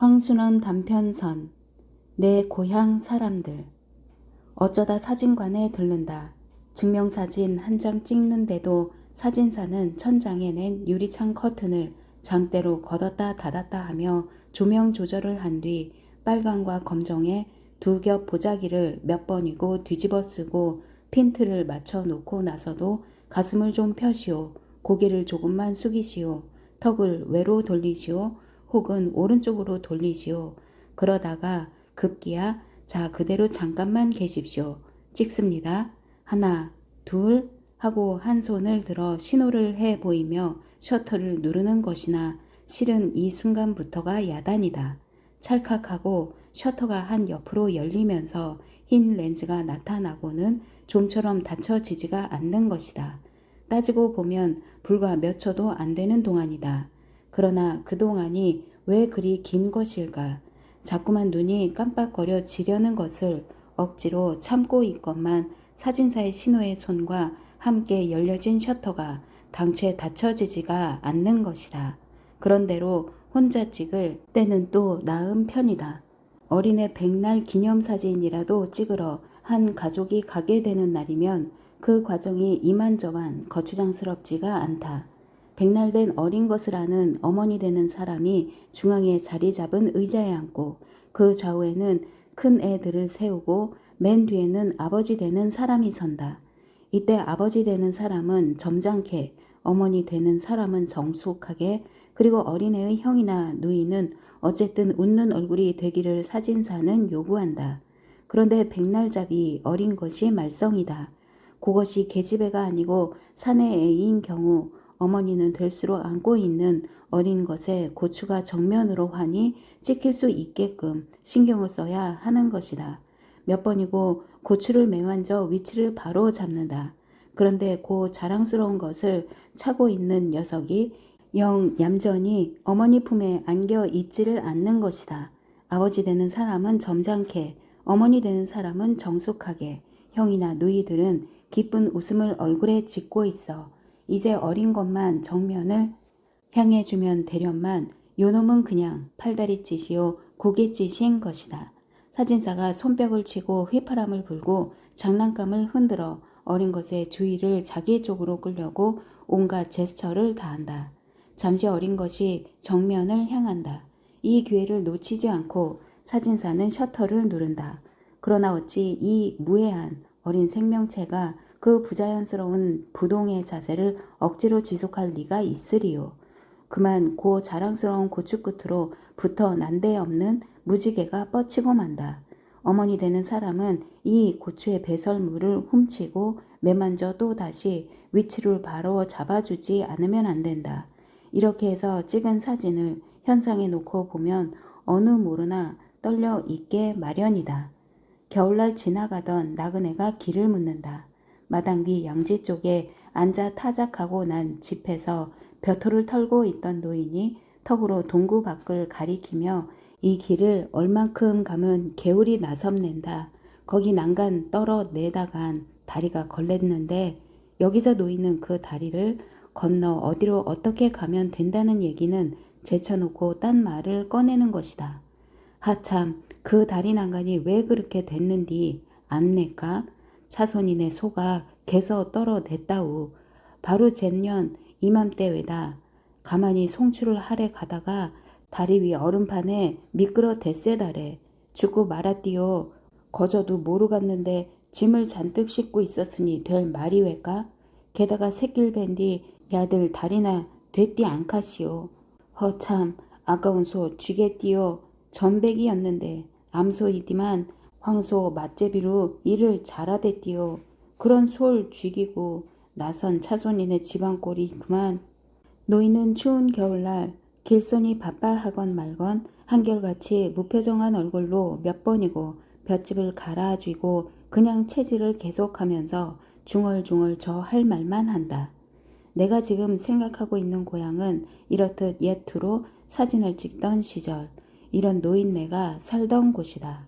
황순원 단편선. 내 고향 사람들. 어쩌다 사진관에 들른다. 증명사진 한 장 찍는데도 사진사는 천장에 낸 유리창 커튼을 장대로 걷었다 닫았다 하며 조명 조절을 한 뒤 빨강과 검정에 두 겹 보자기를 몇 번이고 뒤집어 쓰고 핀트를 맞춰 놓고 나서도 가슴을 좀 펴시오, 고개를 조금만 숙이시오, 턱을 외로 돌리시오, 혹은 오른쪽으로 돌리시오. 그러다가 급기야 자 그대로 잠깐만 계십시오. 찍습니다. 하나, 둘 하고 한 손을 들어 신호를 해 보이며 셔터를 누르는 것이나 실은 이 순간부터가 야단이다. 찰칵하고 셔터가 한 옆으로 열리면서 흰 렌즈가 나타나고는 좀처럼 닫혀지지가 않는 것이다. 따지고 보면 불과 몇 초도 안 되는 동안이다. 그러나 그 동안이 왜 그리 긴 것일까? 자꾸만 눈이 깜빡거려 지려는 것을 억지로 참고 있건만 사진사의 신호의 손과 함께 열려진 셔터가 당최 닫혀지지가 않는 것이다. 그런대로 혼자 찍을 때는 또 나은 편이다. 어린애 백날 기념사진이라도 찍으러 한 가족이 가게 되는 날이면 그 과정이 이만저만 거추장스럽지가 않다. 백날 된 어린 것을 아는 어머니 되는 사람이 중앙에 자리 잡은 의자에 앉고 그 좌우에는 큰 애들을 세우고 맨 뒤에는 아버지 되는 사람이 선다. 이때 아버지 되는 사람은 점잖게, 어머니 되는 사람은 성숙하게, 그리고 어린애의 형이나 누이는 어쨌든 웃는 얼굴이 되기를 사진사는 요구한다. 그런데 백날잡이 어린 것이 말썽이다. 그것이 계집애가 아니고 사내 애인 경우 어머니는 될수록 안고 있는 어린 것에 고추가 정면으로 환히 찍힐 수 있게끔 신경을 써야 하는 것이다. 몇 번이고 고추를 매만져 위치를 바로 잡는다. 그런데 그 자랑스러운 것을 차고 있는 녀석이 영 얌전히 어머니 품에 안겨 있지를 않는 것이다. 아버지 되는 사람은 점잖게, 어머니 되는 사람은 정숙하게, 형이나 누이들은 기쁜 웃음을 얼굴에 짓고 있어. 이제 어린 것만 정면을 향해 주면 되련만 요놈은 그냥 팔다리짓이요 고개짓인 것이다. 사진사가 손뼉을 치고 휘파람을 불고 장난감을 흔들어 어린 것의 주의를 자기 쪽으로 끌려고 온갖 제스처를 다한다. 잠시 어린 것이 정면을 향한다. 이 기회를 놓치지 않고 사진사는 셔터를 누른다. 그러나 어찌 이 무해한 어린 생명체가 그 부자연스러운 부동의 자세를 억지로 지속할 리가 있으리요. 그만 고 자랑스러운 고추 끝으로 붙어 난데없는 무지개가 뻗치고 만다. 어머니 되는 사람은 이 고추의 배설물을 훔치고 매만져 또 다시 위치를 바로 잡아주지 않으면 안 된다. 이렇게 해서 찍은 사진을 현상에 놓고 보면 어느 모르나 떨려 있게 마련이다. 겨울날 지나가던 나그네가 길을 묻는다. 마당 위 양지 쪽에 앉아 타작하고 난 집에서 벼토를 털고 있던 노인이 턱으로 동구 밖을 가리키며 이 길을 얼만큼 가면 개울이 나섭낸다. 거기 난간 떨어내다간 다리가 걸렸는데 여기서 노인은 그 다리를 건너 어디로 어떻게 가면 된다는 얘기는 제쳐놓고 딴 말을 꺼내는 것이다. 하참 그 다리 난간이 왜 그렇게 됐는디 안내까? 차손이네 소가 개서 떨어냈다우. 바로 잿년 이맘때 외다. 가만히 송출을 하래 가다가 다리 위 얼음판에 미끄러 댔세다래. 죽고 말았디요. 거저도 모르갔는데 짐을 잔뜩 싣고 있었으니 될 말이 왜까? 게다가 새길 밴디 야들 다리나 됐디 안카시오. 허참 아까운 소 쥐겠디요. 전백이었는데 암소이디만 황소 맛제비로 일을 잘하댔디요. 그런 소를 쥐기고 나선 차손이네 집안꼴이 그만. 노인은 추운 겨울날 길손이 바빠하건 말건 한결같이 무표정한 얼굴로 몇 번이고 볏짚을 갈아쥐고 그냥 체질을 계속하면서 중얼중얼 저 할 말만 한다. 내가 지금 생각하고 있는 고향은 이렇듯 옛투로 사진을 찍던 시절 이런 노인네가 살던 곳이다.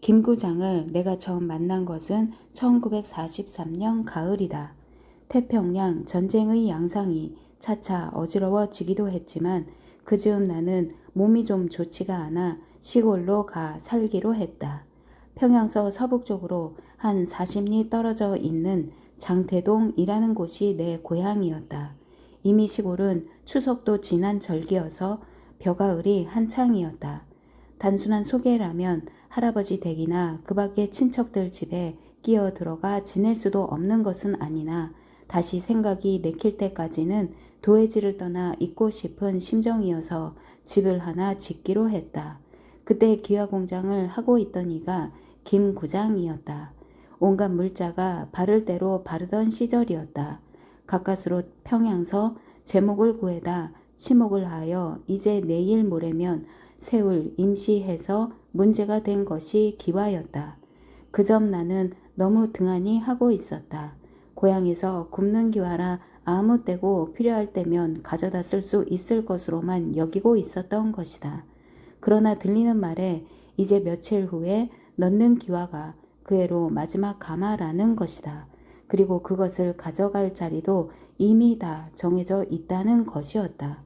김구장을 내가 처음 만난 것은 1943년 가을이다. 태평양 전쟁의 양상이 차차 어지러워지기도 했지만 그 즈음 나는 몸이 좀 좋지가 않아 시골로 가 살기로 했다. 평양서 서북쪽으로 한 40리 떨어져 있는 장태동이라는 곳이 내 고향이었다. 이미 시골은 추석도 지난 절기여서 벼가을이 한창이었다. 단순한 소개라면 할아버지 댁이나 그 밖의 친척들 집에 끼어 들어가 지낼 수도 없는 것은 아니나 다시 생각이 내킬 때까지는 도해지를 떠나 있고 싶은 심정이어서 집을 하나 짓기로 했다. 그때 기와공장을 하고 있던 이가 김 구장이었다. 온갖 물자가 바를 대로 바르던 시절이었다. 가까스로 평양서 제목을 구해다 치목을 하여 이제 내일 모레면 세울 임시해서 문제가 된 것이 기와였다. 그 점 나는 너무 등한히 하고 있었다. 고향에서 굽는 기와라 아무 때고 필요할 때면 가져다 쓸 수 있을 것으로만 여기고 있었던 것이다. 그러나 들리는 말에 이제 며칠 후에 넣는 기와가 그 해로 마지막 가마라는 것이다. 그리고 그것을 가져갈 자리도 이미 다 정해져 있다는 것이었다.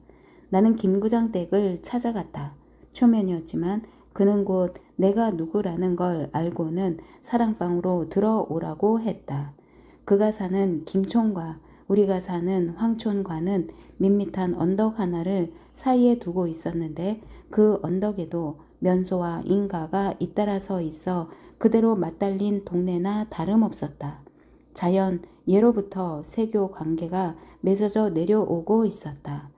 나는 김구장 댁을 찾아갔다. 초면이었지만 그는 곧 내가 누구라는 걸 알고는 사랑방으로 들어오라고 했다. 그가 사는 김촌과 우리가 사는 황촌과는 밋밋한 언덕 하나를 사이에 두고 있었는데 그 언덕에도 면소와 인가가 잇따라서 있어 그대로 맞달린 동네나 다름없었다. 자연 예로부터 세교 관계가 맺어져 내려오고 있었다.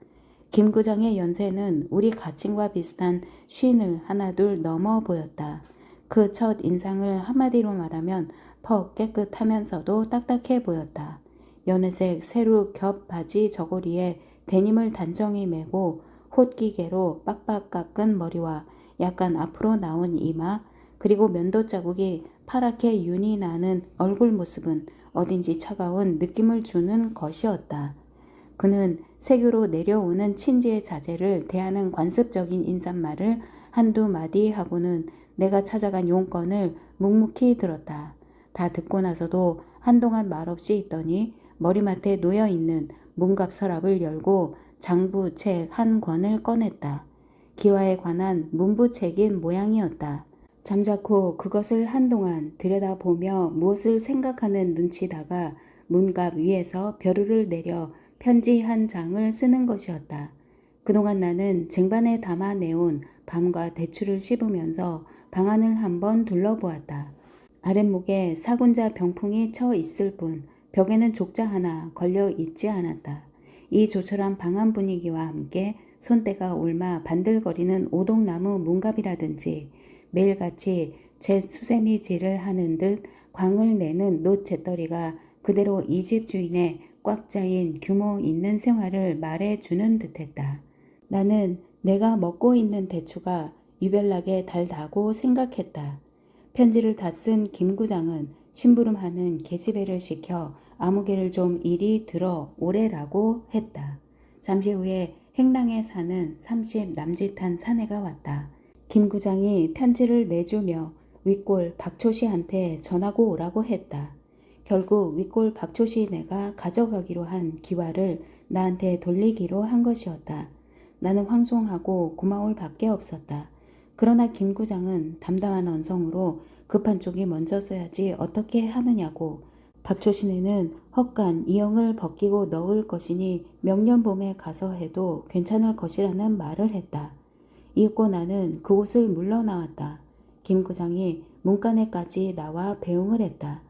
김구장의 연세는 우리 가칭과 비슷한 50을 하나둘 넘어 보였다. 그 첫 인상을 한마디로 말하면 퍽 깨끗하면서도 딱딱해 보였다. 연회색 세루 겹 바지 저고리에 데님을 단정히 매고 홑기계로 빡빡 깎은 머리와 약간 앞으로 나온 이마 그리고 면도 자국이 파랗게 윤이 나는 얼굴 모습은 어딘지 차가운 느낌을 주는 것이었다. 그는 세교로 내려오는 친지의 자제를 대하는 관습적인 인사말을 한두 마디 하고는 내가 찾아간 용건을 묵묵히 들었다. 다 듣고 나서도 한동안 말없이 있더니 머리맡에 놓여있는 문갑 서랍을 열고 장부책 한 권을 꺼냈다. 기와에 관한 문부책인 모양이었다. 잠자코 그것을 한동안 들여다보며 무엇을 생각하는 눈치다가 문갑 위에서 벼루를 내려 편지 한 장을 쓰는 것이었다. 그동안 나는 쟁반에 담아내온 밤과 대추를 씹으면서 방안을 한번 둘러보았다. 아랫목에 사군자 병풍이 쳐 있을 뿐 벽에는 족자 하나 걸려 있지 않았다. 이 조촐한 방안 분위기와 함께 손때가 올마 반들거리는 오동나무 문갑이라든지 매일같이 잿수세미질을 하는 듯 광을 내는 놋 잿더리가 그대로 이 집 주인의 꽉 짜인 규모 있는 생활을 말해주는 듯했다. 나는 내가 먹고 있는 대추가 유별나게 달다고 생각했다. 편지를 다 쓴 김구장은 심부름하는 계집애를 시켜 아무개를 좀 이리 들어 오래라고 했다. 잠시 후에 행랑에 사는 30 남짓한 사내가 왔다. 김구장이 편지를 내주며 윗골 박초씨한테 전하고 오라고 했다. 결국 윗골 박초씨 내가 가져가기로 한 기와를 나한테 돌리기로 한 것이었다. 나는 황송하고 고마울 밖에 없었다. 그러나 김구장은 담담한 언성으로 급한 쪽이 먼저 써야지 어떻게 하느냐고 박초신에는 헛간 이영을 벗기고 넣을 것이니 명년봄에 가서 해도 괜찮을 것이라는 말을 했다. 이윽고 나는 그곳을 물러나왔다. 김구장이 문간에까지 나와 배웅을 했다.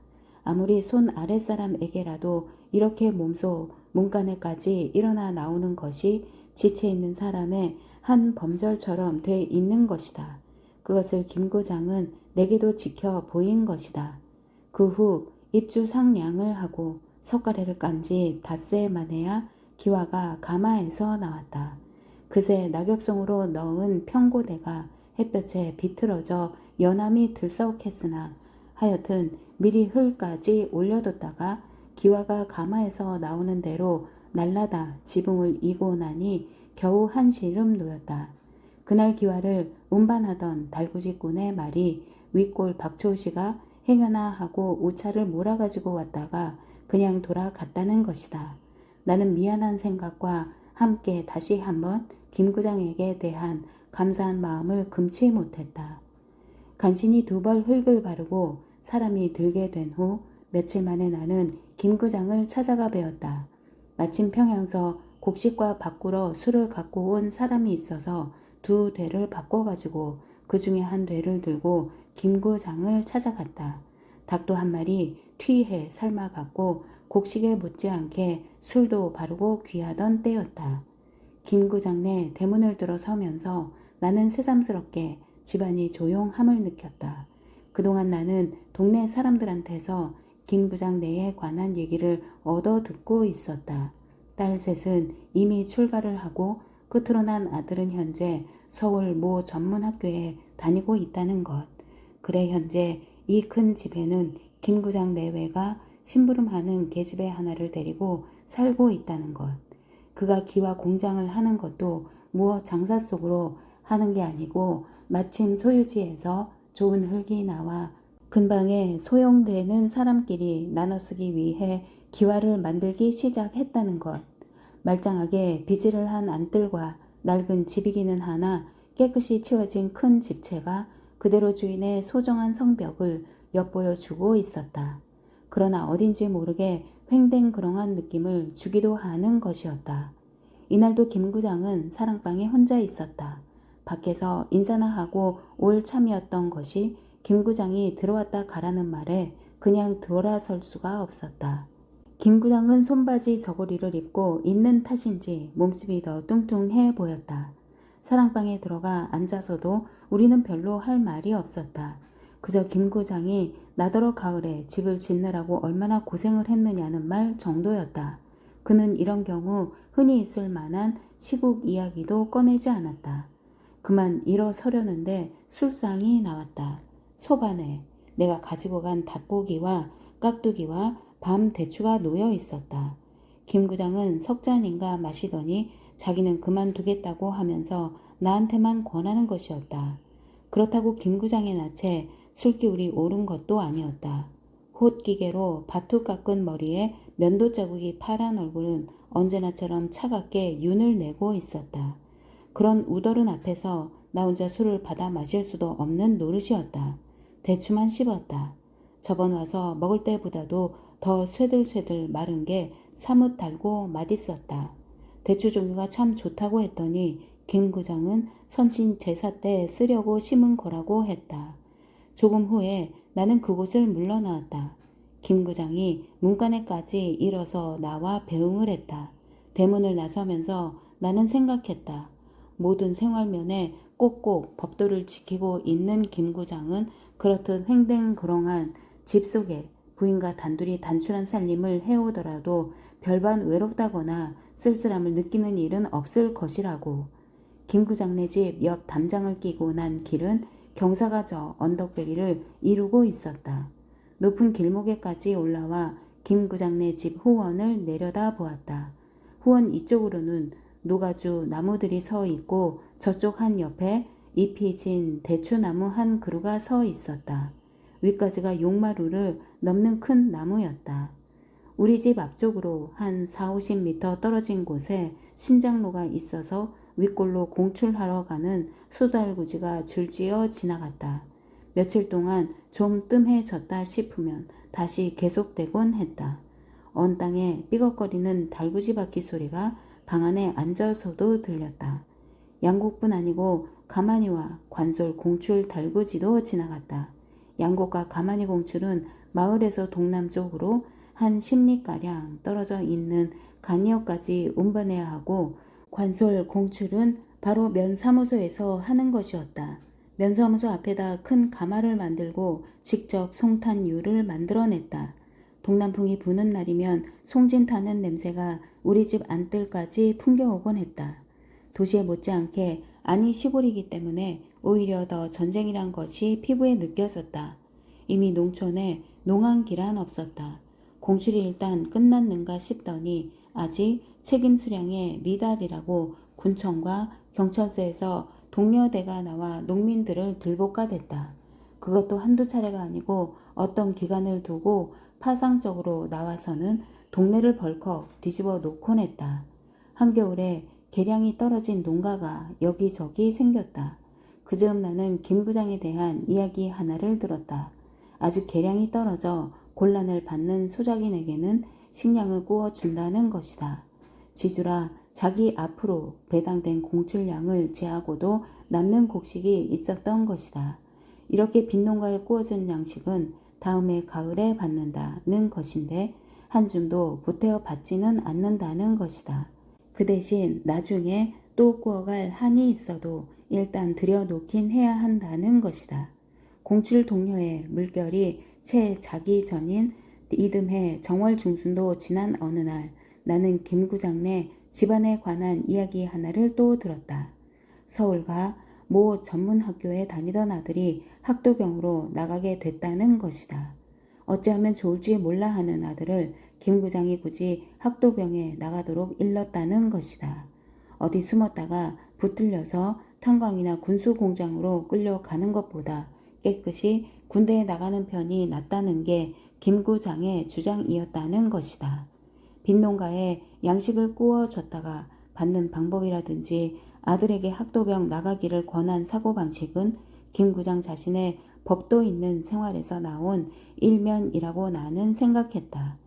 아무리 손 아랫사람에게라도 이렇게 몸소 문간에까지 일어나 나오는 것이 지체 있는 사람의 한 범절처럼 돼 있는 것이다. 그것을 김구장은 내게도 지켜 보인 것이다. 그 후 입주 상량을 하고 석가래를 깐지 닷새 만에야 기와가 가마에서 나왔다. 그새 낙엽송으로 넣은 평고대가 햇볕에 비틀어져 연함이 들썩했으나 하여튼 미리 흘까지 올려뒀다가 기와가 가마에서 나오는 대로 날라다 지붕을 이고 나니 겨우 한시름 놓였다. 그날 기와를 운반하던 달구지꾼의 말이 윗골 박초씨가 행여나 하고 우차를 몰아가지고 왔다가 그냥 돌아갔다는 것이다. 나는 미안한 생각과 함께 다시 한번 김구장에게 대한 감사한 마음을 금치 못했다. 간신히 2벌 흙을 바르고 사람이 들게 된 후 며칠 만에 나는 김구장을 찾아가 뵈었다. 마침 평양서 곡식과 바꾸러 술을 갖고 온 사람이 있어서 2대를 바꿔가지고 그 중에 한 대를 들고 김구장을 찾아갔다. 닭도 한 마리 튀해 삶아갖고 곡식에 못지않게 술도 바르고 귀하던 때였다. 김구장 내 대문을 들어서면서 나는 새삼스럽게 집안이 조용함을 느꼈다. 그동안 나는 동네 사람들한테서 김구장 내에 관한 얘기를 얻어 듣고 있었다. 딸 셋은 이미 출가를 하고 끝으로 난 아들은 현재 서울 모 전문학교에 다니고 있다는 것. 그래 현재 이 큰 집에는 김구장 내외가 심부름하는 계집애 하나를 데리고 살고 있다는 것. 그가 기와 공장을 하는 것도 무엇 장사 속으로 하는 게 아니고 마침 소유지에서 좋은 흙이 나와 근방에 소용되는 사람끼리 나눠 쓰기 위해 기와를 만들기 시작했다는 것. 말짱하게 비질을 한 안뜰과 낡은 집이기는 하나 깨끗이 치워진 큰 집채가 그대로 주인의 소정한 성벽을 엿보여주고 있었다. 그러나 어딘지 모르게 횡댕그렁한 느낌을 주기도 하는 것이었다. 이날도 김구장은 사랑방에 혼자 있었다. 밖에서 인사나 하고 올 참이었던 것이 김구장이 들어왔다 가라는 말에 그냥 돌아설 수가 없었다. 김구장은 손바지 저고리를 입고 있는 탓인지 몸집이 더 뚱뚱해 보였다. 사랑방에 들어가 앉아서도 우리는 별로 할 말이 없었다. 그저 김구장이 나더러 가을에 집을 짓느라고 얼마나 고생을 했느냐는 말 정도였다. 그는 이런 경우 흔히 있을 만한 시국 이야기도 꺼내지 않았다. 그만 일어서려는데 술상이 나왔다. 소반에 내가 가지고 간 닭고기와 깍두기와 밤 대추가 놓여 있었다. 김구장은 석 잔인가 마시더니 자기는 그만두겠다고 하면서 나한테만 권하는 것이었다. 그렇다고 김구장의 낯에 술기울이 오른 것도 아니었다. 홑기계로 바투 깎은 머리에 면도 자국이 파란 얼굴은 언제나처럼 차갑게 윤을 내고 있었다. 그런 우더른 앞에서 나 혼자 술을 받아 마실 수도 없는 노릇이었다. 대추만 씹었다. 저번 와서 먹을 때보다도 더 쇠들쇠들 마른 게 사뭇 달고 맛있었다. 대추 종류가 참 좋다고 했더니 김구장은 선친 제사 때 쓰려고 심은 거라고 했다. 조금 후에 나는 그곳을 물러나왔다. 김구장이 문간에까지 일어서 나와 배웅을 했다. 대문을 나서면서 나는 생각했다. 모든 생활면에 꼭꼭 법도를 지키고 있는 김구장은 그렇듯 횡댕그렁한 집 속에 부인과 단둘이 단출한 살림을 해오더라도 별반 외롭다거나 쓸쓸함을 느끼는 일은 없을 것이라고. 김구장네 집 옆 담장을 끼고 난 길은 경사가 저 언덕배기를 이루고 있었다. 높은 길목에까지 올라와 김구장네 집 후원을 내려다 보았다. 후원 이쪽으로는 노가주 나무들이 서 있고 저쪽 한 옆에 잎이 진 대추나무 한 그루가 서 있었다. 위까지가 용마루를 넘는 큰 나무였다. 우리 집 앞쪽으로 한 40-50m 떨어진 곳에 신장로가 있어서 윗골로 공출하러 가는 수달구지가 줄지어 지나갔다. 며칠 동안 좀 뜸해졌다 싶으면 다시 계속되곤 했다. 언 땅에 삐걱거리는 달구지 바퀴 소리가 방 안에 앉아서도 들렸다. 양곡뿐 아니고 가마니와 관솔 공출 달구지도 지나갔다. 양곡과 가마니 공출은 마을에서 동남쪽으로 한 10리가량 떨어져 있는 간이역까지 운반해야 하고 관솔 공출은 바로 면사무소에서 하는 것이었다. 면사무소 앞에다 큰 가마를 만들고 직접 송탄유를 만들어냈다. 동남풍이 부는 날이면 송진 타는 냄새가 우리 집 안뜰까지 풍겨오곤 했다. 도시에 못지않게 아니 시골이기 때문에 오히려 더 전쟁이란 것이 피부에 느껴졌다. 이미 농촌에 농한기란 없었다. 공출이 일단 끝났는가 싶더니 아직 책임 수량에 미달이라고 군청과 경찰서에서 동료대가 나와 농민들을 들볶아댔다. 그것도 한두 차례가 아니고 어떤 기간을 두고 파상적으로 나와서는 동네를 벌컥 뒤집어 놓곤 했다. 한겨울에 계량이 떨어진 농가가 여기저기 생겼다. 그즈음 나는 김 부장에 대한 이야기 하나를 들었다. 아주 계량이 떨어져 곤란을 받는 소작인에게는 식량을 구워준다는 것이다. 지주라 자기 앞으로 배당된 공출량을 제하고도 남는 곡식이 있었던 것이다. 이렇게 빈농가에 구워준 양식은 다음해 가을에 받는다는 것인데 한 줌도 보태어 받지는 않는다는 것이다. 그 대신 나중에 또 구워갈 한이 있어도 일단 들여놓긴 해야 한다는 것이다. 공출 동료의 물결이 채 자기 전인 이듬해 정월 중순도 지난 어느 날 나는 김 구장내 집안에 관한 이야기 하나를 또 들었다. 서울과 모 전문학교에 다니던 아들이 학도병으로 나가게 됐다는 것이다. 어찌하면 좋을지 몰라 하는 아들을 김 구장이 굳이 학도병에 나가도록 일렀다는 것이다. 어디 숨었다가 붙들려서 탄광이나 군수공장으로 끌려가는 것보다 깨끗이 군대에 나가는 편이 낫다는 게 김 구장의 주장이었다는 것이다. 빈농가에 양식을 구워줬다가 받는 방법이라든지 아들에게 학도병 나가기를 권한 사고방식은 김 구장 자신의 법도 있는 생활에서 나온 일면이라고 나는 생각했다.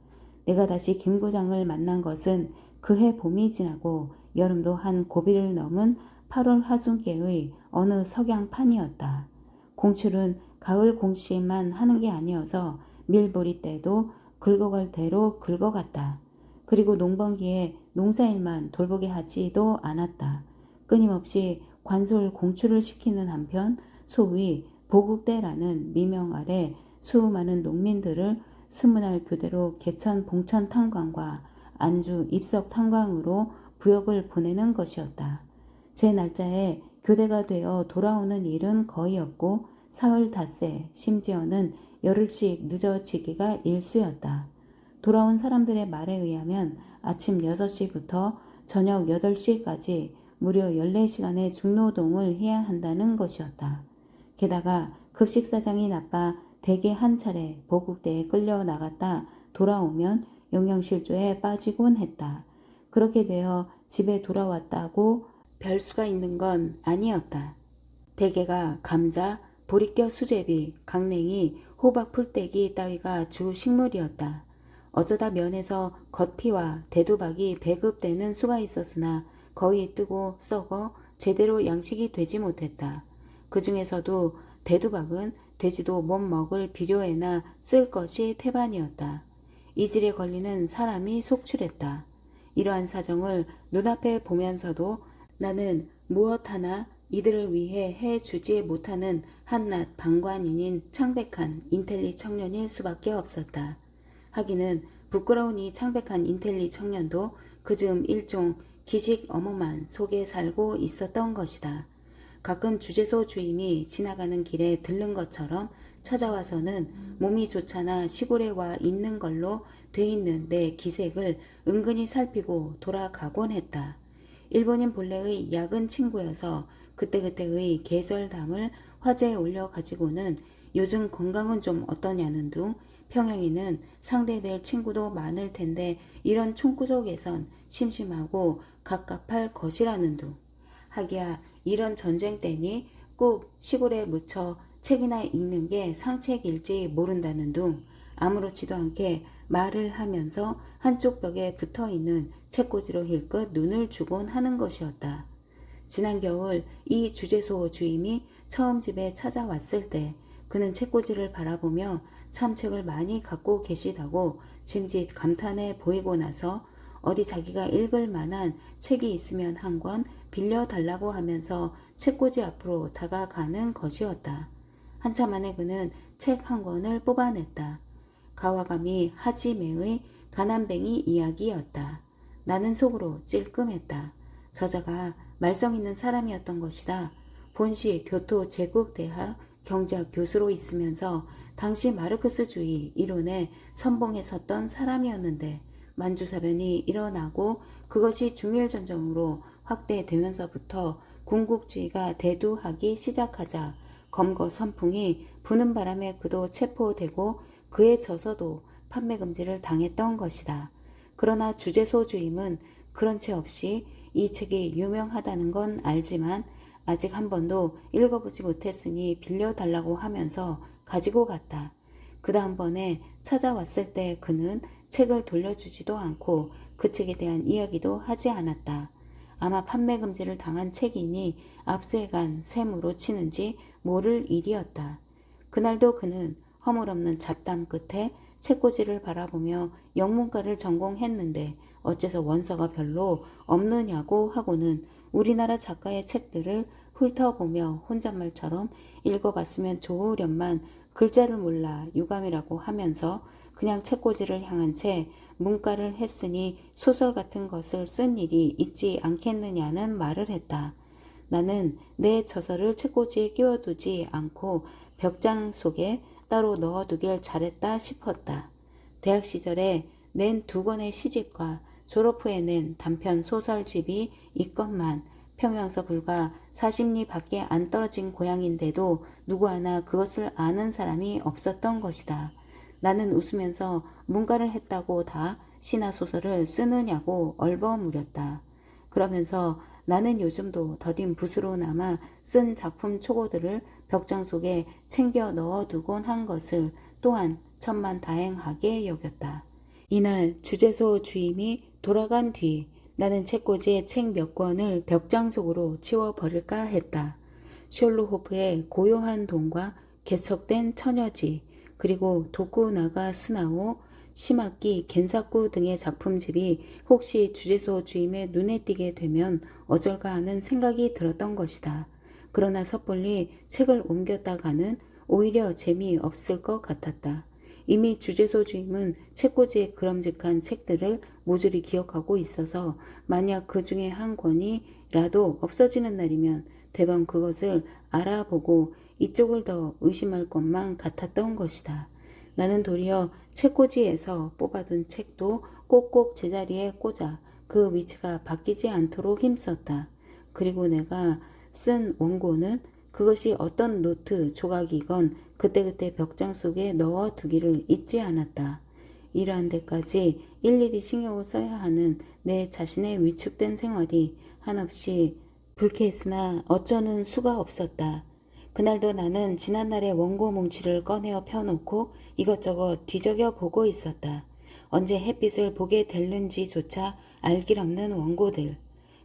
내가 다시 김 구장을 만난 것은 그해 봄이 지나고 여름도 한 고비를 넘은 8월 하순께의 어느 석양판이었다. 공출은 가을 공시만 하는 게 아니어서 밀보리 때도 긁어갈 대로 긁어갔다. 그리고 농번기에 농사일만 돌보게 하지도 않았다. 끊임없이 관솔 공출을 시키는 한편 소위 보국대라는 미명 아래 수많은 농민들을 스무날 교대로 개천 봉천 탄광과 안주 입석 탄광으로 부역을 보내는 것이었다. 제 날짜에 교대가 되어 돌아오는 일은 거의 없고 사흘 닷새 심지어는 열흘씩 늦어지기가 일쑤였다. 돌아온 사람들의 말에 의하면 아침 6시부터 저녁 8시까지 무려 14시간의 중노동을 해야 한다는 것이었다. 게다가 급식사정이 나빠 대개 한 차례 보국대에 끌려 나갔다 돌아오면 영양실조에 빠지곤 했다. 그렇게 되어 집에 돌아왔다고 별수가 있는 건 아니었다. 대개가 감자, 보리껴 수제비, 강냉이, 호박 풀떼기 따위가 주 식물이었다. 어쩌다 면에서 겉피와 대두박이 배급되는 수가 있었으나 거의 뜨고 썩어 제대로 양식이 되지 못했다. 그 중에서도 대두박은 돼지도 못 먹을 비료에나 쓸 것이 태반이었다. 이질에 걸리는 사람이 속출했다. 이러한 사정을 눈앞에 보면서도 나는 무엇 하나 이들을 위해 해주지 못하는 한낱 방관인인 창백한 인텔리 청년일 수밖에 없었다. 하기는 부끄러운 이 창백한 인텔리 청년도 그즈음 일종 기직 어머만 속에 살고 있었던 것이다. 가끔 주재소 주임이 지나가는 길에 들른 것처럼 찾아와서는 몸이 좋잖아 시골에 와 있는 걸로 돼 있는 내 기색을 은근히 살피고 돌아가곤 했다. 일본인 본래의 약은 친구여서 그때그때의 계절담을 화제에 올려 가지고는 요즘 건강은 좀 어떠냐는 둥 평양에는 상대될 친구도 많을 텐데 이런 총구석에선 심심하고 갑갑할 것이라는 둥 하기야 이런 전쟁 때니 꼭 시골에 묻혀 책이나 읽는 게 상책일지 모른다는 둥 아무렇지도 않게 말을 하면서 한쪽 벽에 붙어있는 책꽂이로 힐끗 눈을 주곤 하는 것이었다. 지난 겨울 이 주재소 주임이 처음 집에 찾아왔을 때 그는 책꽂이를 바라보며 참 책을 많이 갖고 계시다고 짐짓 감탄해 보이고 나서 어디 자기가 읽을 만한 책이 있으면 한 권 빌려달라고 하면서 책꽂이 앞으로 다가가는 것이었다. 한참 안에 그는 책 한 권을 뽑아냈다. 가와가미 하지메의 가난뱅이 이야기였다. 나는 속으로 찔끔했다. 저자가 말썽 있는 사람이었던 것이다. 본시 교토제국대학 경제학 교수로 있으면서 당시 마르크스주의 이론에 선봉에 섰던 사람이었는데 만주사변이 일어나고 그것이 중일전쟁으로 확대되면서부터 군국주의가 대두하기 시작하자 검거 선풍이 부는 바람에 그도 체포되고 그에 져서도 판매 금지를 당했던 것이다. 그러나 주재소 주임은 그런 채 없이 이 책이 유명하다는 건 알지만 아직 한 번도 읽어보지 못했으니 빌려달라고 하면서 가지고 갔다. 그 다음번에 찾아왔을 때 그는 책을 돌려주지도 않고 그 책에 대한 이야기도 하지 않았다. 아마 판매 금지를 당한 책이니 압수해간 셈으로 치는지 모를 일이었다. 그날도 그는 허물없는 잡담 끝에 책꽂이를 바라보며 영문과를 전공했는데 어째서 원서가 별로 없느냐고 하고는 우리나라 작가의 책들을 훑어보며 혼잣말처럼 읽어봤으면 좋으련만 글자를 몰라 유감이라고 하면서 그냥 책꽂이를 향한 채 문과를 했으니 소설 같은 것을 쓴 일이 있지 않겠느냐는 말을 했다. 나는 내 저서를 책꽂이에 끼워두지 않고 벽장 속에 따로 넣어두길 잘했다 싶었다. 대학 시절에 낸 2권의 시집과 졸업 후에 낸 단편 소설집이 있건만 평양서 불과 40리 밖에 안 떨어진 고향인데도 누구 하나 그것을 아는 사람이 없었던 것이다. 나는 웃으면서 문과를 했다고 다 시나 소설을 쓰느냐고 얼버무렸다. 그러면서 나는 요즘도 더딘 붓으로나마 쓴 작품 초고들을 벽장 속에 챙겨 넣어두곤 한 것을 또한 천만다행하게 여겼다. 이날 주재소 주임이 돌아간 뒤 나는 책꽂이에 책 몇 권을 벽장 속으로 치워버릴까 했다. 숄로호프의 고요한 동과 개척된 처녀지, 그리고 도쿠나가 스나오, 시마키 겐사쿠 등의 작품집이 혹시 주재소 주임의 눈에 띄게 되면 어쩔까 하는 생각이 들었던 것이다. 그러나 섣불리 책을 옮겼다가는 오히려 재미없을 것 같았다. 이미 주재소 주임은 책꽂이에 그럼직한 책들을 모조리 기억하고 있어서 만약 그 중에 한 권이라도 없어지는 날이면 대번 그것을 알아보고 이쪽을 더 의심할 것만 같았던 것이다. 나는 도리어 책꽂이에서 뽑아둔 책도 꼭꼭 제자리에 꽂아 그 위치가 바뀌지 않도록 힘썼다. 그리고 내가 쓴 원고는 그것이 어떤 노트 조각이건 그때그때 벽장 속에 넣어두기를 잊지 않았다. 이러한 데까지 일일이 신경을 써야 하는 내 자신의 위축된 생활이 한없이 불쾌했으나 어쩌는 수가 없었다. 그날도 나는 지난날의 원고 뭉치를 꺼내어 펴놓고 이것저것 뒤적여 보고 있었다. 언제 햇빛을 보게 될는지조차 알 길 없는 원고들.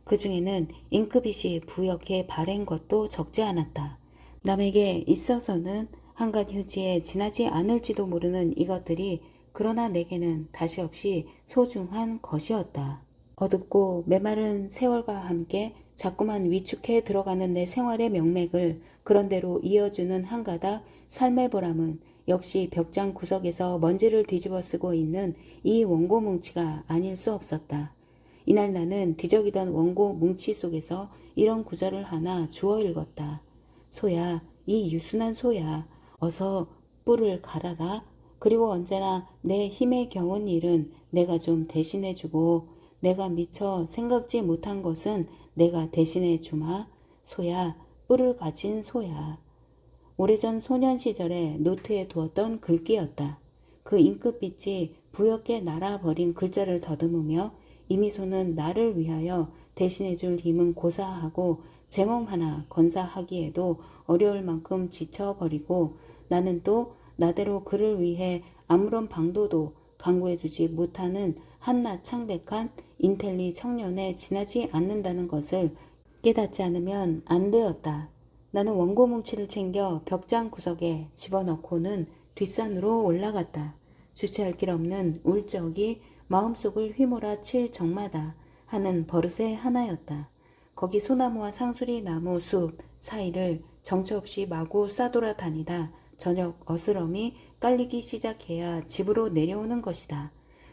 그 중에는 잉크빛이 부옇게 바랜 것도 적지 않았다. 남에게 있어서는 한간 휴지에 지나지 않을지도 모르는 이것들이 그러나 내게는 다시 없이 소중한 것이었다. 어둡고 메마른 세월과 함께 자꾸만 위축해 들어가는 내 생활의 명맥을 그런대로 이어주는 한 가닥 삶의 보람은 역시 벽장 구석에서 먼지를 뒤집어 쓰고 있는 이 원고 뭉치가 아닐 수 없었다. 이날 나는 뒤적이던 원고 뭉치 속에서 이런 구절을 하나 주워 읽었다. 소야, 이 유순한 소야, 어서 뿔을 갈아라. 그리고 언제나 내 힘에 겨운 일은 내가 좀 대신해주고 내가 미처 생각지 못한 것은 내가 대신해주마. 소야, 뿔을 가진 소야. 오래전 소년 시절에 노트에 두었던 글귀였다. 그 잉크빛이 부옇게 날아버린 글자를 더듬으며 이미소는 나를 위하여 대신해줄 힘은 고사하고 제 몸 하나 건사하기에도 어려울 만큼 지쳐버리고 나는 또 나대로 그를 위해 아무런 방도도 강구해주지 못하는 한낱 창백한 인텔리 청년에 지나지 않는다는 것을 깨닫지 않으면 안 되었다. 나는 원고 뭉치를 챙겨 벽장 구석에 집어넣고는 뒷산으로 올라갔다. 주체할 길 없는 울적이 마음속을 휘몰아칠 적마다 하는 버릇의 하나였다. 거기 소나무와 상수리 나무 숲 사이를 정처 없이 마구 싸돌아다니다 저녁 어스럼이 깔리기 시작해야 집으로 내려오는 것이다.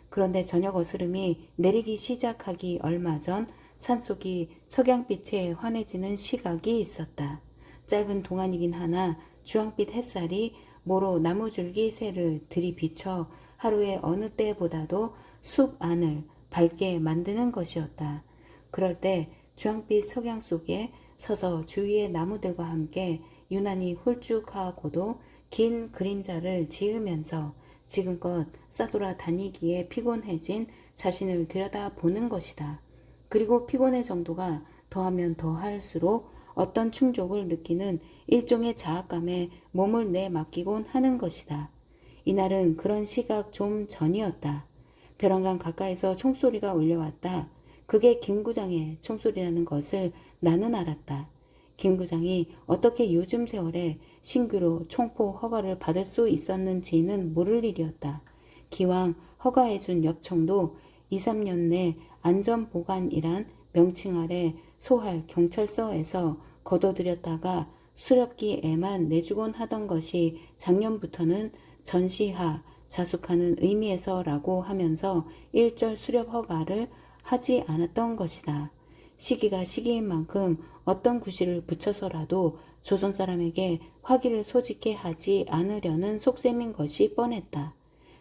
그런데 저녁 어스름이 내리기 시작하기 얼마 전 산속이 석양빛에 환해지는 시각이 있었다. 짧은 동안이긴 하나 주황빛 햇살이 모로 나무줄기 새를 들이비춰 하루의 어느 때보다도 숲 안을 밝게 만드는 것이었다. 그럴 때 주황빛 석양 속에 서서 주위의 나무들과 함께 유난히 홀쭉하고도 긴 그림자를 지으면서 지금껏 싸돌아 다니기에 피곤해진 자신을 들여다보는 것이다. 그리고 피곤의 정도가 더하면 더할수록 어떤 충족을 느끼는 일종의 자학감에 몸을 내맡기곤 하는 것이다. 이날은 그런 시각 좀 전이었다. 벼랑간 가까이서 총소리가 울려왔다. 그게 김구장의 총소리라는 것을 나는 알았다. 김구장이 어떻게 요즘 세월에 신규로 총포 허가를 받을 수 있었는지는 모를 일이었다. 기왕 허가해준 엽총도 2, 3년 내 안전보관이란 명칭 아래 소할 경찰서에서 거둬들였다가 수렵기에만 내주곤 하던 것이 작년부터는 전시하 자숙하는 의미에서라고 하면서 일절 수렵 허가를 하지 않았던 것이다. 시기가 시기인 만큼 어떤 구실을 붙여서라도 조선 사람에게 화기를 소지케 하지 않으려는 속셈인 것이 뻔했다.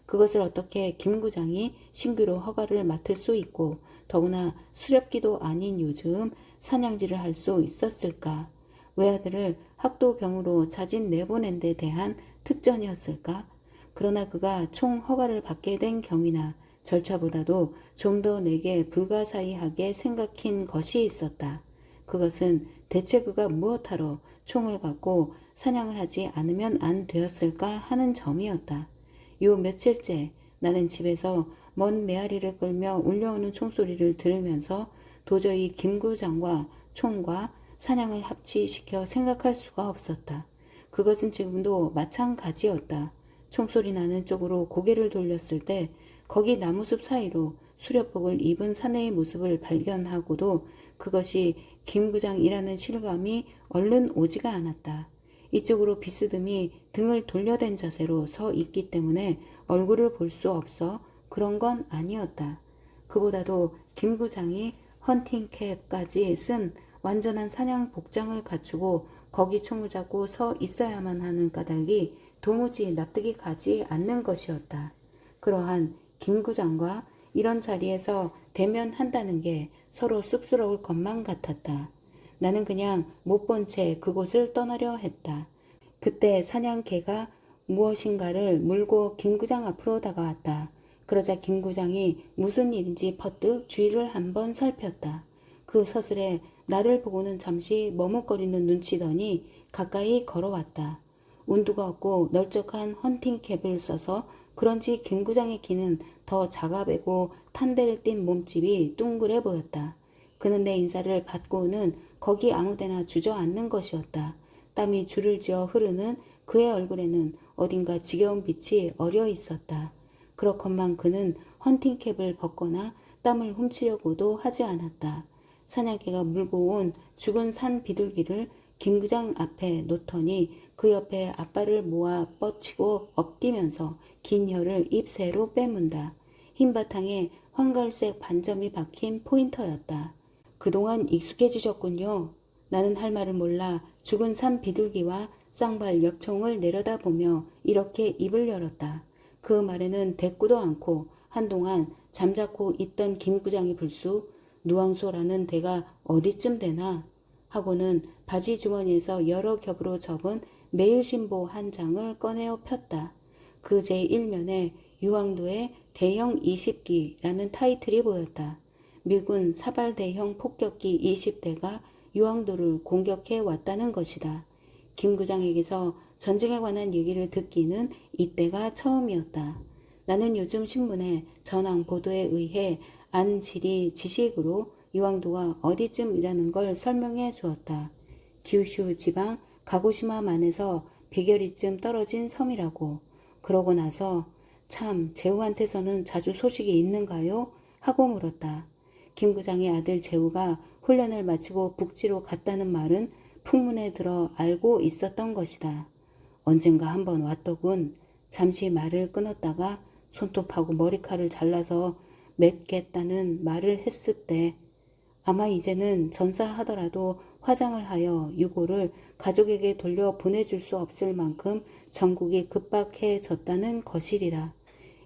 그것을 어떻게 김구장이 신규로 허가를 맡을 수 있고 더구나 수렵기도 아닌 요즘 사냥질을 할 수 있었을까? 외아들을 학도병으로 자진 내보낸 데 대한 특전이었을까? 그러나 그가 총 허가를 받게 된 경위나 절차보다도 좀 더 내게 불가사의하게 생각힌 것이 있었다. 그것은 대체 그가 무엇하러 총을 갖고 사냥을 하지 않으면 안 되었을까 하는 점이었다. 요 며칠째 나는 집에서 먼 메아리를 끌며 울려오는 총소리를 들으면서 도저히 김구장과 총과 사냥을 합치시켜 생각할 수가 없었다. 그것은 지금도 마찬가지였다. 총소리 나는 쪽으로 고개를 돌렸을 때 거기 나무숲 사이로 수렵복을 입은 사내의 모습을 발견하고도 그것이 김구장이라는 실감이 얼른 오지가 않았다. 이쪽으로 비스듬히 등을 돌려댄 자세로 서 있기 때문에 얼굴을 볼 수 없어 그런 건 아니었다. 그보다도 김구장이 헌팅캡까지 쓴 완전한 사냥 복장을 갖추고 거기 총을 잡고 서 있어야만 하는 까닭이 도무지 납득이 가지 않는 것이었다. 그러한 김구장과 이런 자리에서 대면한다는 게 서로 쑥스러울 것만 같았다. 나는 그냥 못 본 채 그곳을 떠나려 했다. 그때 사냥개가 무엇인가를 물고 김구장 앞으로 다가왔다. 그러자 김구장이 무슨 일인지 퍼뜩 주위를 한번 살폈다. 그 서슬에 나를 보고는 잠시 머뭇거리는 눈치더니 가까이 걸어왔다. 운두가 없고 널쩍한 헌팅캡을 써서 그런지 김구장의 키는 더 작아 보이고 탄대를 띤 몸집이 둥그레 보였다. 그는 내 인사를 받고는 거기 아무데나 주저앉는 것이었다. 땀이 줄을 지어 흐르는 그의 얼굴에는 어딘가 지겨운 빛이 어려 있었다. 그렇건만 그는 헌팅캡을 벗거나 땀을 훔치려고도 하지 않았다. 사냥개가 물고 온 죽은 산 비둘기를 김구장 앞에 놓더니 그 옆에 앞발을 모아 뻗치고 엎디면서 긴 혀를 입새로 빼문다. 흰 바탕에 황갈색 반점이 박힌 포인터였다. 그동안 익숙해지셨군요. 나는 할 말을 몰라 죽은 산 비둘기와 쌍발 엽총을 내려다보며 이렇게 입을 열었다. 그 말에는 대꾸도 않고 한동안 잠자코 있던 김구장이 불쑥 누앙소라는 데가 어디쯤 되나 하고는 바지 주머니에서 여러 겹으로 접은 매일신보 한 장을 꺼내어 폈다. 그 제1면에 유황도의 대형 20기라는 타이틀이 보였다. 미군 사발 대형 폭격기 20대가 유황도를 공격해 왔다는 것이다. 김구장에게서 전쟁에 관한 얘기를 듣기는 이때가 처음이었다. 나는 요즘 신문에 전황 보도에 의해 안지리 지식으로 유황도가 어디쯤이라는 걸 설명해 주었다. 규슈 지방 가고시마만에서 100여리쯤 떨어진 섬이라고. 그러고 나서 참 제우한테서는 자주 소식이 있는가요? 하고 물었다. 김구장의 아들 제우가 훈련을 마치고 북지로 갔다는 말은 풍문에 들어 알고 있었던 것이다. 언젠가 한번 왔더군. 잠시 말을 끊었다가 손톱하고 머리칼을 잘라서 맺겠다는 말을 했을 때 아마 이제는 전사하더라도 화장을 하여 유고를 가족에게 돌려 보내줄 수 없을 만큼 전국이 급박해졌다는 것이리라.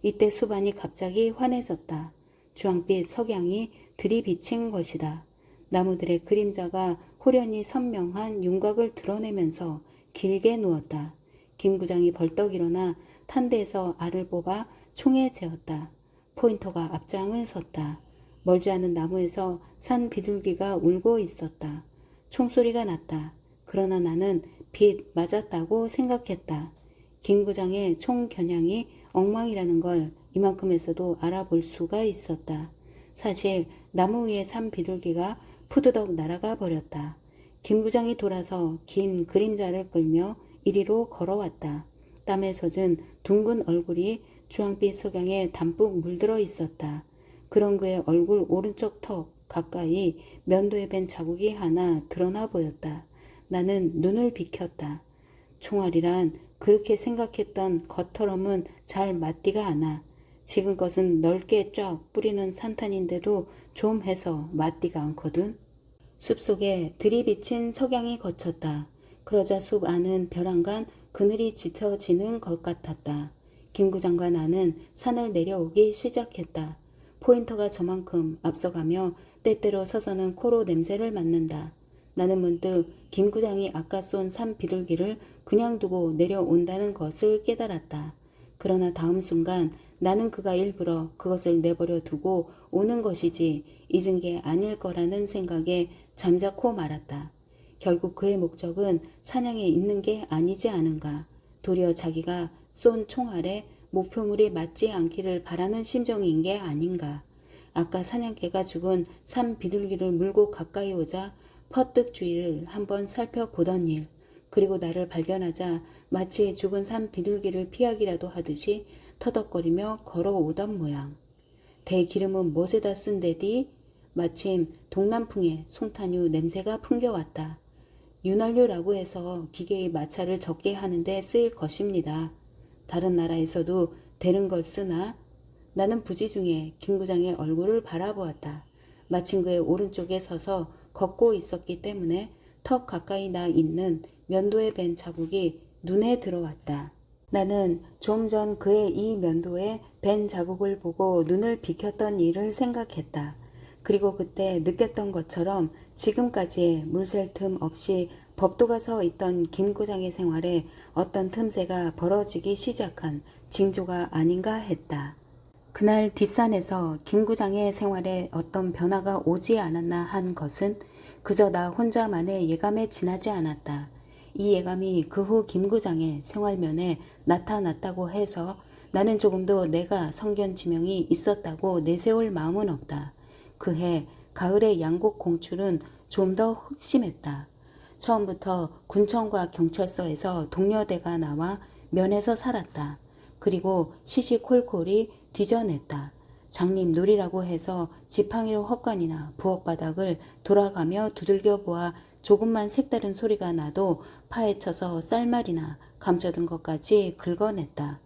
이때 수반이 갑자기 환해졌다. 주황빛 석양이 들이비친 것이다. 나무들의 그림자가 호련히 선명한 윤곽을 드러내면서 길게 누웠다. 김구장이 벌떡 일어나 탄대에서 알을 뽑아 총에 재었다. 포인터가 앞장을 섰다. 멀지 않은 나무에서 산 비둘기가 울고 있었다. 총소리가 났다. 그러나 나는 빛 맞았다고 생각했다. 김 구장의 총 겨냥이 엉망이라는 걸 이만큼에서도 알아볼 수가 있었다. 사실 나무 위에 산 비둘기가 푸드덕 날아가 버렸다. 김 구장이 돌아서 긴 그림자를 끌며 이리로 걸어왔다. 땀에 젖은 둥근 얼굴이 주황빛 석양에 담뿍 물들어 있었다. 그런 그의 얼굴 오른쪽 턱 가까이 면도에 밴 자국이 하나 드러나 보였다. 나는 눈을 비켰다. 총알이란 그렇게 생각했던 겉터럼은 잘 맞디가 않아. 지금것은 넓게 쫙 뿌리는 산탄인데도 좀 해서 맞디가 않거든. 숲속에 들이비친 석양이 거쳤다. 그러자 숲 안은 벼랑간 그늘이 짙어지는 것 같았다. 김 구장과 나는 산을 내려오기 시작했다. 포인터가 저만큼 앞서가며 때때로 서서는 코로 냄새를 맡는다. 나는 문득 김 구장이 아까 쏜 산 비둘기를 그냥 두고 내려온다는 것을 깨달았다. 그러나 다음 순간 나는 그가 일부러 그것을 내버려 두고 오는 것이지 잊은 게 아닐 거라는 생각에 잠자코 말았다. 결국 그의 목적은 사냥에 있는 게 아니지 않은가. 도리어 자기가 쏜 총알에 목표물이 맞지 않기를 바라는 심정인 게 아닌가. 아까 사냥개가 죽은 산 비둘기를 물고 가까이 오자 퍼뜩 주위를 한번 살펴보던 일, 그리고 나를 발견하자 마치 죽은 산 비둘기를 피하기라도 하듯이 터덕거리며 걸어오던 모양. 대기름은 못에다 쓴데디? 마침 동남풍에 송탄유 냄새가 풍겨왔다. 윤활유라고 해서 기계의 마찰을 적게 하는데 쓰일 것입니다. 다른 나라에서도 되는 걸 쓰나? 나는 부지 중에 김 구장의 얼굴을 바라보았다. 마침 그의 오른쪽에 서서 걷고 있었기 때문에 턱 가까이 나 있는 면도에 밴 자국이 눈에 들어왔다. 나는 좀 전 그의 이 면도에 밴 자국을 보고 눈을 비켰던 일을 생각했다. 그리고 그때 느꼈던 것처럼 지금까지의 물샐 틈 없이 법도가 서 있던 김 구장의 생활에 어떤 틈새가 벌어지기 시작한 징조가 아닌가 했다. 그날 뒷산에서 김 구장의 생활에 어떤 변화가 오지 않았나 한 것은 그저 나 혼자만의 예감에 지나지 않았다. 이 예감이 그 후 김 구장의 생활면에 나타났다고 해서 나는 조금도 내가 성견지명이 있었다고 내세울 마음은 없다. 그해 가을의 양곡 공출은 좀 더 흑심했다. 처음부터 군청과 경찰서에서 동료대가 나와 면에서 살았다. 그리고 시시콜콜이 뒤져냈다. 장님 놀이라고 해서 지팡이로 헛간이나 부엌바닥을 돌아가며 두들겨 보아 조금만 색다른 소리가 나도 파헤쳐서 쌀말이나 감춰둔 것까지 긁어냈다.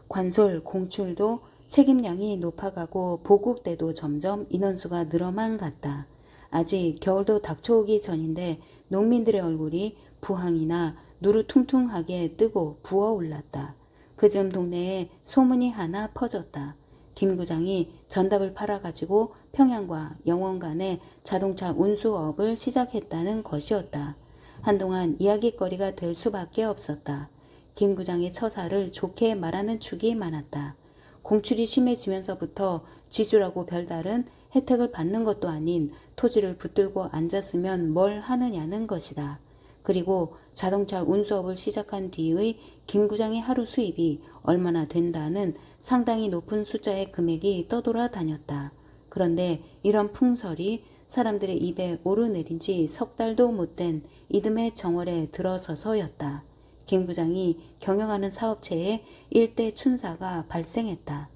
관솔, 공출도 책임량이 높아가고 보국 때도 점점 인원수가 늘어만 갔다. 아직 겨울도 닥쳐오기 전인데 농민들의 얼굴이 부항이나 누르퉁퉁하게 뜨고 부어올랐다. 그즈음 동네에 소문이 하나 퍼졌다. 김 구장이 전답을 팔아가지고 평양과 영원 간에 자동차 운수업을 시작했다는 것이었다. 한동안 이야기거리가 될 수밖에 없었다. 김 구장의 처사를 좋게 말하는 축이 많았다. 공출이 심해지면서부터 지주라고 별다른 혜택을 받는 것도 아닌 토지를 붙들고 앉았으면 뭘 하느냐는 것이다. 그리고 자동차 운수업을 시작한 뒤의 김 구장의 하루 수입이 얼마나 된다는 상당히 높은 숫자의 금액이 떠돌아 다녔다. 그런데 이런 풍설이 사람들의 입에 오르내린 지 석 달도 못 된 이듬해 정월에 들어서서였다. 김 부장이 경영하는 사업체에 일대 춘사가 발생했다.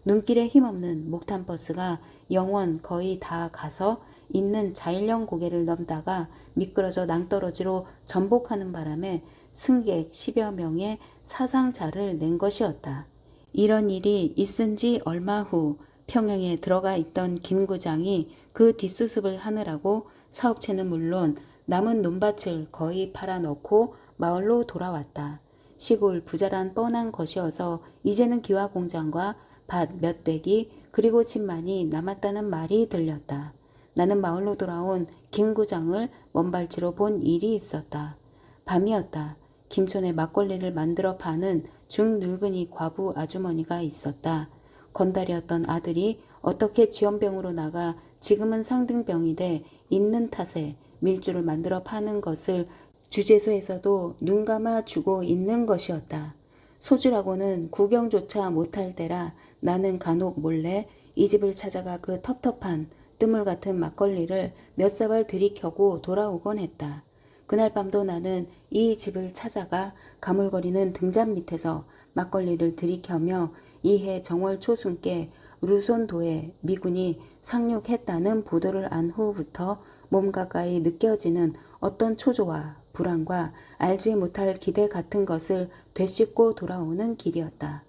눈길에 힘없는 목탄버스가 영원 거의 다 가서 있는 자일령 고개를 넘다가 미끄러져 낭떠러지로 전복하는 바람에 승객 10여 명의 사상자를 낸 것이었다. 이런 일이 있은 지 얼마 후 평양에 들어가 있던 김 구장이 그 뒷수습을 하느라고 사업체는 물론 남은 논밭을 거의 팔아놓고 마을로 돌아왔다. 시골 부자란 뻔한 것이어서 이제는 기와공장과 밭 몇 댁이 그리고 집만이 남았다는 말이 들렸다. 나는 마을로 돌아온 김 구장을 먼발치로 본 일이 있었다. 밤이었다. 김촌에 막걸리를 만들어 파는 중늙은이 과부 아주머니가 있었다. 건달이었던 아들이 어떻게 지연병으로 나가 지금은 상등병이 돼 있는 탓에 밀주를 만들어 파는 것을 주재소에서도 눈 감아 주고 있는 것이었다. 소주라고는 구경조차 못할 때라 나는 간혹 몰래 이 집을 찾아가 그 텁텁한 뜨물 같은 막걸리를 몇 사발 들이켜고 돌아오곤 했다. 그날 밤도 나는 이 집을 찾아가 가물거리는 등잔 밑에서 막걸리를 들이켜며 이해 정월 초순께 루손도에 미군이 상륙했다는 보도를 안 후부터 몸 가까이 느껴지는 어떤 초조와 불안과 알지 못할 기대 같은 것을 되씹고 돌아오는 길이었다.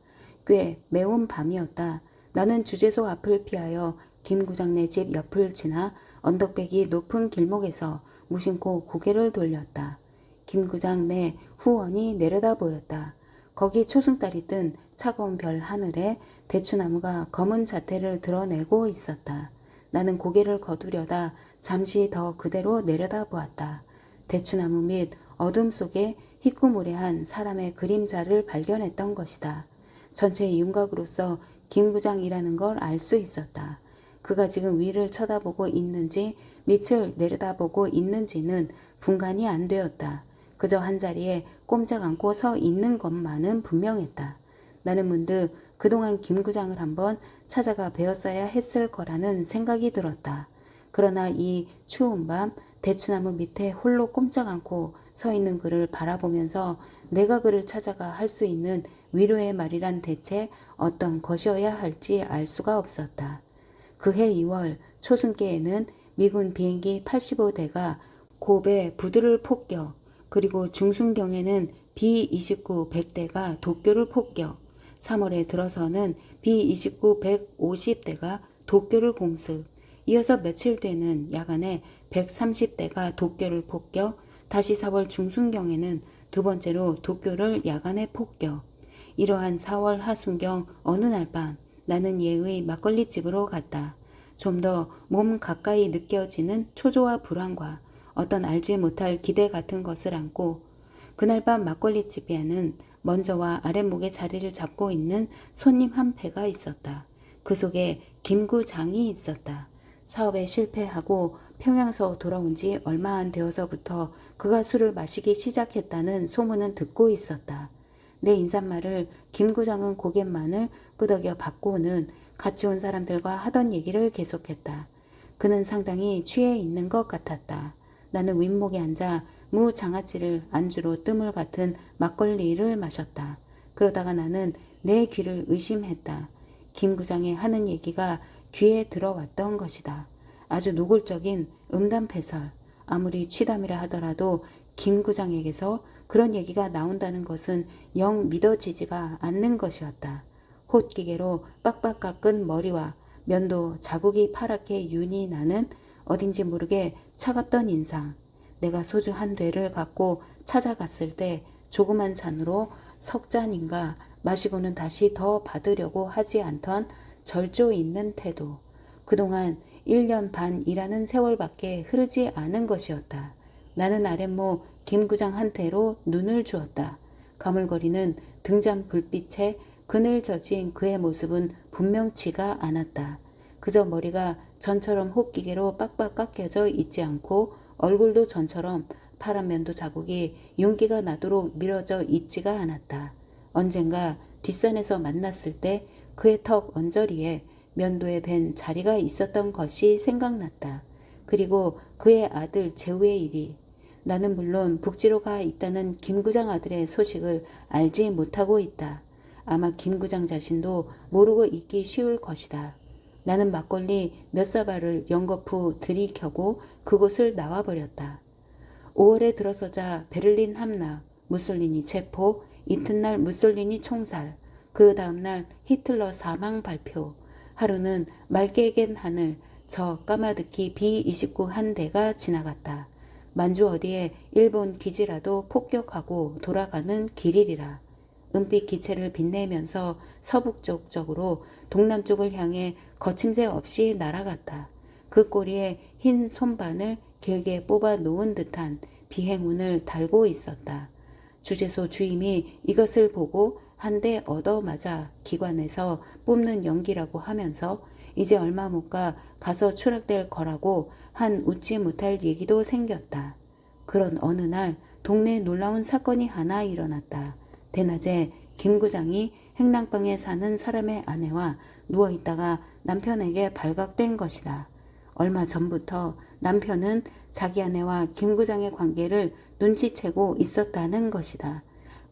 꽤 매운 밤이었다. 나는 주재소 앞을 피하여 김 구장네 집 옆을 지나 언덕배기 높은 길목에서 무심코 고개를 돌렸다. 김 구장 내 후원이 내려다 보였다. 거기 초승달이 뜬 차가운 별 하늘에 대추나무가 검은 자태를 드러내고 있었다. 나는 고개를 거두려다 잠시 더 그대로 내려다 보았다. 대추나무 및 어둠 속에 희끄무레한 사람의 그림자를 발견했던 것이다. 전체의 윤곽으로서 김 구장이라는 걸 알 수 있었다. 그가 지금 위를 쳐다보고 있는지 밑을 내려다보고 있는지는 분간이 안 되었다. 그저 한자리에 꼼짝 않고 서 있는 것만은 분명했다. 나는 문득 그동안 김 구장을 한번 찾아가 배웠어야 했을 거라는 생각이 들었다. 그러나 이 추운 밤 대추나무 밑에 홀로 꼼짝 않고 서 있는 그를 바라보면서 내가 그를 찾아가 할 수 있는 위로의 말이란 대체 어떤 것이어야 할지 알 수가 없었다. 그해 2월 초순께에는 미군 비행기 85대가 고베 부두를 폭격, 그리고 중순경에는 B-29 100대가 도쿄를 폭격, 3월에 들어서는 B-29 150대가 도쿄를 공습, 이어서 며칠 뒤에는 야간에 130대가 도쿄를 폭격, 다시 4월 중순경에는 두 번째로 도쿄를 야간에 폭격. 이러한 4월 하순경 어느 날 밤 나는 예의 막걸리집으로 갔다. 좀 더 몸 가까이 느껴지는 초조와 불안과 어떤 알지 못할 기대 같은 것을 안고 그날 밤 막걸리집에는 먼저와 아랫목에 자리를 잡고 있는 손님 한 패가 있었다. 그 속에 김구장이 있었다. 사업에 실패하고 평양서 돌아온 지 얼마 안 되어서부터 그가 술을 마시기 시작했다는 소문은 듣고 있었다. 내 인사말을 김구장은 고갯만을 끄덕여 받고는 같이 온 사람들과 하던 얘기를 계속했다. 그는 상당히 취해 있는 것 같았다. 나는 윗목에 앉아 무장아찌를 안주로 뜨물 같은 막걸리를 마셨다. 그러다가 나는 내 귀를 의심했다. 김구장의 하는 얘기가 귀에 들어왔던 것이다. 아주 노골적인 음담패설, 아무리 취담이라 하더라도 김구장에게서 그런 얘기가 나온다는 것은 영 믿어지지가 않는 것이었다. 홑기계로 빡빡 깎은 머리와 면도 자국이 파랗게 윤이 나는 어딘지 모르게 차갑던 인상. 내가 소주 한 되를 갖고 찾아갔을 때 조그만 잔으로 석 잔인가 마시고는 다시 더 받으려고 하지 않던 절조 있는 태도. 그동안 1년 반이라는 세월밖에 흐르지 않은 것이었다. 나는 아랫모 김구장한테로 눈을 주었다. 가물거리는 등잔 불빛에 그늘 젖은 그의 모습은 분명치가 않았다. 그저 머리가 전처럼 홑기계로 빡빡 깎여져 있지 않고 얼굴도 전처럼 파란 면도 자국이 윤기가 나도록 밀어져 있지가 않았다. 언젠가 뒷산에서 만났을 때 그의 턱 언저리에 면도에 밴 자리가 있었던 것이 생각났다. 그리고 그의 아들 재우의 일이. 나는 물론 북지로 가 있다는 김구장 아들의 소식을 알지 못하고 있다. 아마 김구장 자신도 모르고 있기 쉬울 것이다. 나는 막걸리 몇 사발을 연거푸 들이켜고 그곳을 나와버렸다. 5월에 들어서자 베를린 함락, 무솔리니 체포, 이튿날 무솔리니 총살, 그 다음날 히틀러 사망 발표. 하루는 맑게 갠 하늘, 저 까마득히 B-29 한 대가 지나갔다. 만주 어디에 일본 기지라도 폭격하고 돌아가는 길이리라. 은빛 기체를 빛내면서 서북쪽 쪽으로 동남쪽을 향해 거침새 없이 날아갔다. 그 꼬리에 흰 손반을 길게 뽑아 놓은 듯한 비행운을 달고 있었다. 주재소 주임이 이것을 보고 한 대 얻어맞아 기관에서 뿜는 연기라고 하면서 이제 얼마 못 가서 추락될 거라고 한 웃지 못할 얘기도 생겼다. 그런 어느 날 동네에 놀라운 사건이 하나 일어났다. 대낮에 김 구장이 행랑방에 사는 사람의 아내와 누워있다가 남편에게 발각된 것이다. 얼마 전부터 남편은 자기 아내와 김 구장의 관계를 눈치채고 있었다는 것이다.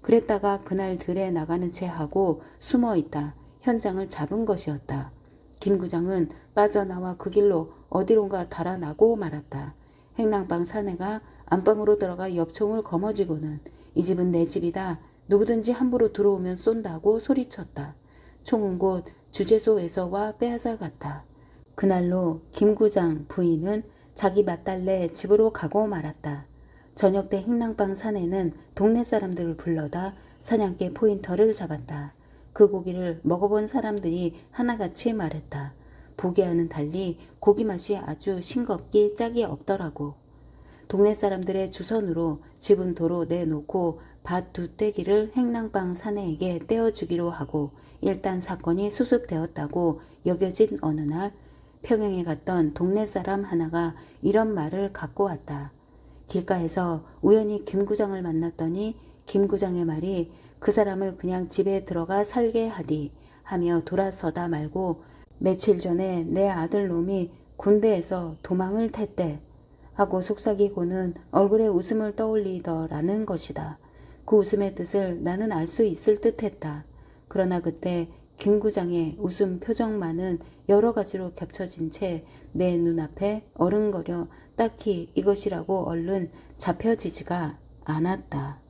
그랬다가 그날 들에 나가는 채 하고 숨어있다 현장을 잡은 것이었다. 김 구장은 빠져나와 그 길로 어디론가 달아나고 말았다. 행랑방 사내가 안방으로 들어가 엽총을 거머쥐고는 이 집은 내 집이다. 누구든지 함부로 들어오면 쏜다고 소리쳤다. 총은 곧 주재소에서와 빼앗아 갔다. 그날로 김 구장 부인은 자기 맏딸네 집으로 가고 말았다. 저녁 때 행랑방 사내는 동네 사람들을 불러다 사냥개 포인터를 잡았다. 그 고기를 먹어본 사람들이 하나같이 말했다. 보기와는 달리 고기 맛이 아주 싱겁기 짝이 없더라고. 동네 사람들의 주선으로 집은 도로 내놓고 밭 두 떼기를 행랑방 사내에게 떼어주기로 하고 일단 사건이 수습되었다고 여겨진 어느 날 평양에 갔던 동네 사람 하나가 이런 말을 갖고 왔다. 길가에서 우연히 김 구장을 만났더니 김 구장의 말이 그 사람을 그냥 집에 들어가 살게 하디 하며 돌아서다 말고 며칠 전에 내 아들 놈이 군대에서 도망을 텄대 하고 속삭이고는 얼굴에 웃음을 떠올리더라는 것이다. 그 웃음의 뜻을 나는 알 수 있을 듯했다. 그러나 그때 김 구장의 웃음 표정만은 여러 가지로 겹쳐진 채 내 눈앞에 어른거려 딱히 이것이라고 얼른 잡혀지지가 않았다.